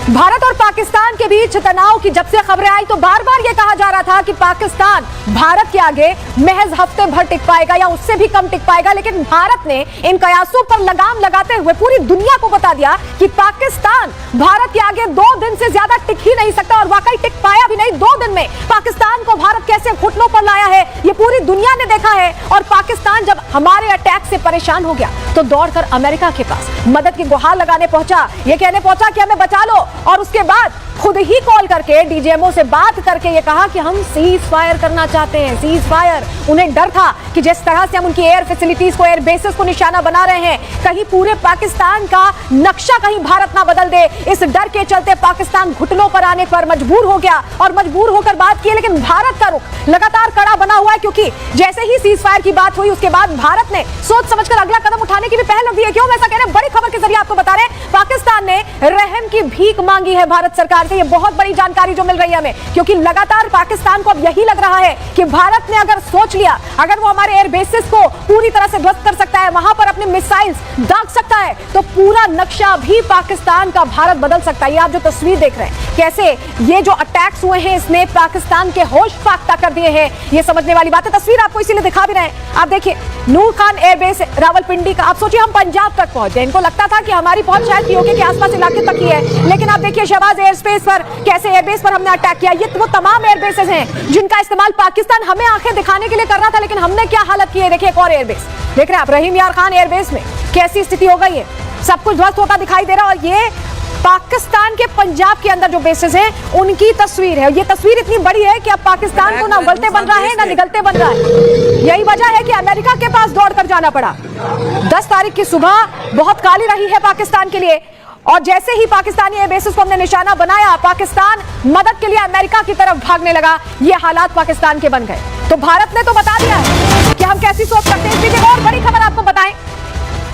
भारत और पाकिस्तान के बीच तनाव की जब से खबरें आई तो बार बार यह कहा जा रहा था कि पाकिस्तान भारत के आगे महज हफ्ते भर टिक पाएगा या उससे भी कम टिक पाएगा, लेकिन भारत ने इन कयासों पर लगाम लगाते हुए पूरी दुनिया को बता दिया कि पाकिस्तान भारत के आगे 2 दिन से ज्यादा टिक ही नहीं सकता। और वाकई टिक पाया भी नहीं। 2 दिन में पाकिस्तान को भारत कैसे घुटनों पर लाया है ये पूरी दुनिया ने देखा है। और पाकिस्तान जब हमारे अटैक से परेशान हो गया तो दौड़कर अमेरिका के पास मदद की गुहार लगाने पहुंचा, ये कहने पहुंचा कि हमें बचा लो। और उसके बाद खुद ही कॉल करके डीजीएमओ से बात करके ये कहा कि हम सीज फायर करना चाहते हैं, सीज फायर। उन्हें डर था कि जिस तरह से हम उनकी एयर फैसिलिटीज को, एयर बेसेस को निशाना बना रहे हैं, कहीं पूरे पाकिस्तान का नक्शा कहीं भारत ना बदल दे। इस डर के चलते पाकिस्तान घुटनों पर आने पर मजबूर हो गया और मजबूर होकर बात की। लेकिन भारत का रुख लगातार कड़ा बना हुआ है, क्योंकि जैसे ही सीज फायर की बात हुई उसके बाद भारत ने सोच समझकर अगला कदम उठाने की भी पहल रख दी है। क्यों ऐसा कह रहे हैं? बड़ी खबर के जरिए आपको बता रहे हैं, पाकिस्तान ने रहम की भीख मांगी है भारत सरकार से। ये बहुत बड़ी जानकारी जो मिल रही है हमें, क्योंकि लगातार पाकिस्तान को अब यही लग रहा है कि भारत ने अगर सोच लिया, अगर वो हमारे एयर बेसिस को पूरी तरह से ध्वस्त कर सकता है, वहां पर अपने मिसाइल्स दाग सकता है, तो पूरा नक्शा भी पाकिस्तान का भारत बदल सकता है। ये आप जो तस्वीर देख रहे हैं, कैसे ये जो अटैक्स हुए हैं इसने पाकिस्तान के होश फाख्ता कर दिए हैं, ये समझने वाली बात है। तस्वीर आपको इसीलिए दिखा भी रहे हैं। आप देखिए नूर खान एयरबेस रावलपिंडी का। आप सोचिए हम पंजाब तक पहुंच गए। इनको लगता था कि हमारी पहुंच शायद पीओके के आसपास इलाके तक ही है, लेकिन आप देखिए शहबाज एयर स्पेस पर कैसे एयरबेस पर हमने अटैक किया। ये वो तमाम एयरबेसेस हैं जिनका इस्तेमाल पाकिस्तान हमें आंखें दिखाने के लिए कर रहा था, लेकिन हमने क्या हालत की है। देखिए एक और एयरबेस देख रहे हैं आप, रहीम यार खान एयरबेस में कैसी स्थिति हो गई है, सब कुछ ध्वस्त होता दिखाई दे रहा है। और ये पाकिस्तान के पंजाब के अंदर जो बेसेस हैं उनकी तस्वीर है। ये तस्वीर इतनी बड़ी है कि अब पाकिस्तान को ना उगलते बन रहा है ना निगलते बन रहा है। यही वजह है कि अमेरिका के पास दौड़कर जाना पड़ा। 10 तारीख की सुबह बहुत काली रही है पाकिस्तान के लिए, और जैसे ही पाकिस्तानी एयरबेसेस को हमने निशाना बनाया, पाकिस्तान मदद के लिए अमेरिका की तरफ भागने लगा। ये हालात पाकिस्तान के बन गए। तो भारत ने तो बता दिया है कि हम कैसी सोच सकते हैं। इसकी और बड़ी खबर आपको बताएं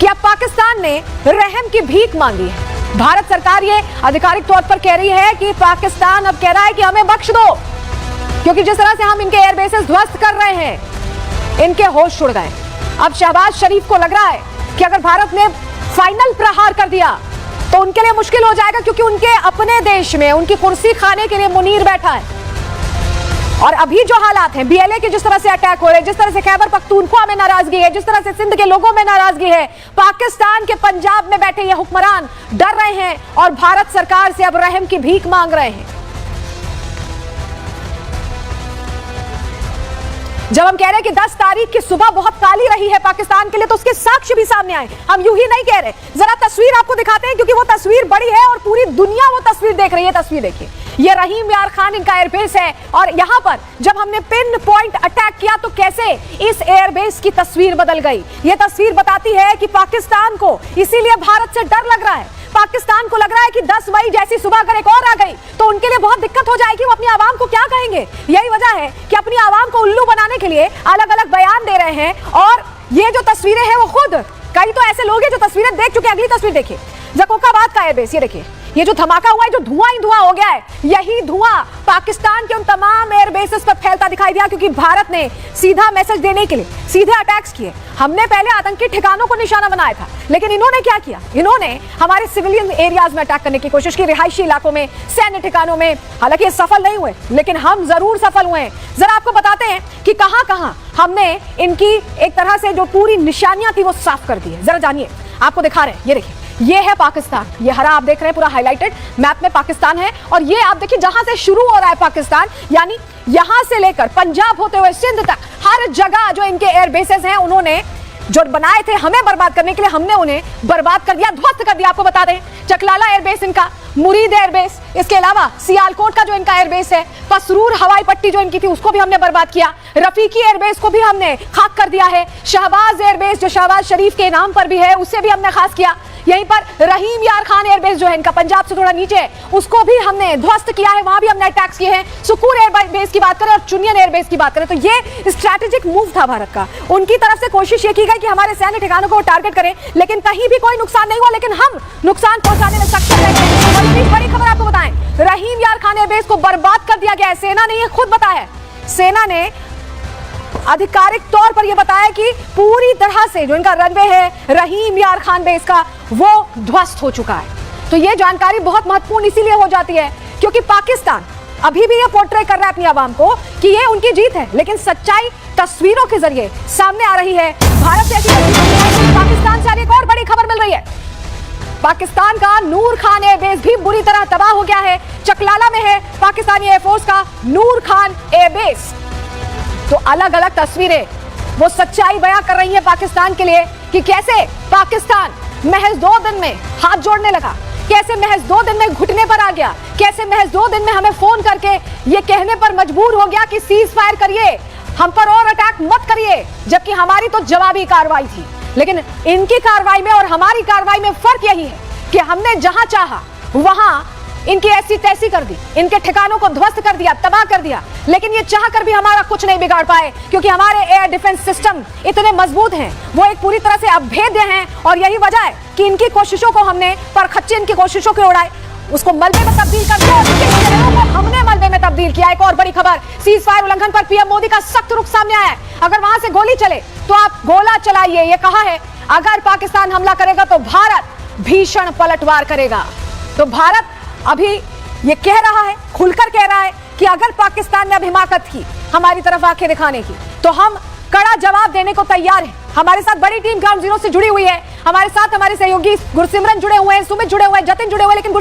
कि अब पाकिस्तान ने रहम की भीख मांगी है। भारत सरकार ये आधिकारिक तौर पर कह रही है कि पाकिस्तान अब कह रहा है कि हमें बख्श दो, क्योंकि जिस तरह से हम इनके एयरबेसेस ध्वस्त कर रहे हैं, इनके होश उड़ गए। अब शहबाज शरीफ को लग रहा है कि अगर भारत ने फाइनल प्रहार कर दिया तो उनके लिए मुश्किल हो जाएगा, क्योंकि उनके अपने देश में उनकी कुर्सी खाने के लिए मुनीर बैठा है। और अभी जो हालात हैं, बीएलए के जिस तरह से अटैक हो रहे हैं, जिस तरह से खैबर पख्तूनख्वा में नाराजगी है, जिस तरह से सिंध के लोगों में नाराजगी है, पाकिस्तान के पंजाब में बैठे ये हुक्मरान डर रहे हैं और भारत सरकार से अब रहम की भीख मांग रहे हैं। जब हम कह रहे हैं कि 10 तारीख की सुबह बहुत काली रही है पाकिस्तान के लिए, तो उसके साक्ष्य भी सामने आए। हम यूं ही नहीं कह रहे। जरा तस्वीर आपको दिखाते हैं, क्योंकि वो तस्वीर बड़ी है और पूरी दुनिया वो तस्वीर देख रही है। तस्वीर देखिए, ये रहीम यार खान इनका एयरबेस है, और यहां पर जब हमने पिन पॉइंट अटैक किया तो कैसे इस एयरबेस की तस्वीर बदल गई। ये तस्वीर बताती है कि पाकिस्तान को इसीलिए भारत से डर लग रहा है। पाकिस्तान को लग रहा है कि 10 मई जैसी सुबह अगर एक और आ गई तो उनके लिए बहुत दिक्कत हो जाएगी। वो अपनी आवाम को क्या कहेंगे। यही वजह है कि अपनी आवाम को उल्लू बनाने के लिए अलग अलग बयान दे रहे हैं। और ये जो तस्वीरें हैं वो खुद कई तो ऐसे लोग हैं जो तस्वीरें देख चुके हैं। अगली तस्वीर देखिए, जकोकाबाद का एयरबेस। ये देखिए, ये जो धमाका हुआ है, जो धुआं ही धुआं हो गया है, यही धुआं पाकिस्तान के उन तमाम एयरबेसेस पर फैलता दिखाई दिया, क्योंकि भारत ने सीधा मैसेज देने के लिए सीधे अटैक्स किए। हमने पहले आतंकी ठिकानों को निशाना बनाया था, लेकिन इन्होंने क्या किया, इन्होंने हमारे सिविलियन एरियाज में अटैक करने की कोशिश की, रिहायशी इलाकों में, सैन्य ठिकानों में। हालांकि ये सफल नहीं हुए, लेकिन हम जरूर सफल हुए। जरा आपको बताते हैं कि कहां कहां हमने इनकी एक तरह से जो पूरी निशानियां थी वो साफ कर दी है। जरा जानिए, आपको दिखा रहे हैं। ये देखिए, ये है पाकिस्तान। ये हरा आप देख रहे हैं, पूरा हाईलाइटेड मैप में पाकिस्तान है। और ये आप देखिए जहां से शुरू हो रहा है पाकिस्तान, यानी यहां से लेकर पंजाब होते हुए सिंध तक, हर जगह जो इनके एयरबेसेस हैं उन्होंने जो बनाए थे हमें बर्बाद करने के लिए, हमने उन्हें बर्बाद कर दिया, ध्वस्त कर दिया। आपको बता दें, चकलाला एयरबेस इनका, मुरीद एयरबेस, इसके अलावा सियालकोट का जो इनका एयरबेस है, पसरूर हवाई पट्टी जो इनकी थी उसको भी हमने बर्बाद किया, रफीकी एयरबेस को भी हमने खाक कर दिया है, शहबाज एयरबेस जो शहबाज शरीफ के नाम पर भी है उसे भी हमने खास किया। यहीं पर रहीम यार खान एयरबेस जो है इनका पंजाब से थोड़ा नीचे, उसको भी हमने ध्वस्त किया है, वहां भी हमने अटैक्स किए हैं। सुकूर एयरबेस की बात करें और चुनियन एयरबेस की बात करें तो ये स्ट्रैटेजिक मूव था भारत का। उनकी तरफ से कोशिश ये की गई कि हमारे सैन्य ठिकानों को टारगेट करें, लेकिन कहीं भी कोई नुकसान नहीं हुआ, लेकिन हम नुकसान पहुंचाने में सक्षम रहे। और इतनी बड़ी खबर आपको बताएं, रहीम यार खान एयरबेस को बर्बाद कर दिया गया है। सेना ने ये खुद बताया, सेना ने आधिकारिक तौर पर यह बताया कि पूरी तरह से जो इनका रनवे है रहीम यार खान बेस का, वो ध्वस्त हो चुका है। तो ये जानकारी बहुत महत्वपूर्ण इसीलिए हो जाती है क्योंकि पाकिस्तान अभी भी ये पोर्ट्रे कर रहा है अपनी आवाम को कि ये उनकी जीत है, लेकिन सच्चाई तस्वीरों के जरिए सामने आ रही है। भारत से ऐसी पाकिस्तान से एक और बड़ी खबर मिल रही है। पाकिस्तान का नूर खान एयरबेस भी बुरी तरह तबाह हो गया है। चकलाला में है पाकिस्तानी एयरफोर्स का नूर खान एयरबेस। तो अलग अलग तस्वीरें वो सच्चाई बयां कर रही है पाकिस्तान के लिए कि कैसे पाकिस्तान महज 2 दिन में हाथ जोड़ने लगा, कैसे महज 2 दिन में घुटने पर आ गया, कैसे महज 2 दिन में हमें फोन करके ये कहने पर मजबूर हो गया कि सीज फायर करिए, हम पर और अटैक मत करिए, जबकि हमारी तो जवाबी कार्रवाई थी। लेकिन इनकी कार्रवाई में और हमारी कार्रवाई में फर्क यही है कि हमने जहां चाहा वहां इनकी ऐसी तैसी कर दी, इनके ठिकानों को ध्वस्त कर दिया, तबाह कर दिया, लेकिन ये चाह कर भी हमारा कुछ नहीं बिगाड़ पाए क्योंकि हमारे एयर डिफेंस सिस्टम इतने मजबूत हैं, वो एक पूरी तरह से अभेद्य हैं। और यही वजह है कि इनकी कोशिशों को हमने परखच्चे इनकी कोशिशों के उड़ाए, उसको मलबे में तब्दील कर दिया और को हमने मलबे में तब्दील किया। एक और बड़ी खबर, सीज फायर उल्लंघन पर पीएम मोदी का सख्त रुख सामने आया है। अगर वहां से गोली चले तो आप गोला चलाइए, ये कहा है। अगर पाकिस्तान हमला करेगा तो भारत भीषण पलटवार करेगा। तो भारत अभी ये कह रहा है, खुलकर कह रहा है कि अगर पाकिस्तान ने अब हिमाकत की हमारी तरफ आंखें दिखाने की तो हम कड़ा जवाब देने को तैयार हैं। हमारे साथ बड़ी टीम ग्राउंड जीरो से जुड़ी हुई है, हमारे साथ हमारे सहयोगी गुरसिमरन जुड़े हुए हैं, सुमित जुड़े हुए हैं, जतिन जुड़े हुए हैं, लेकिन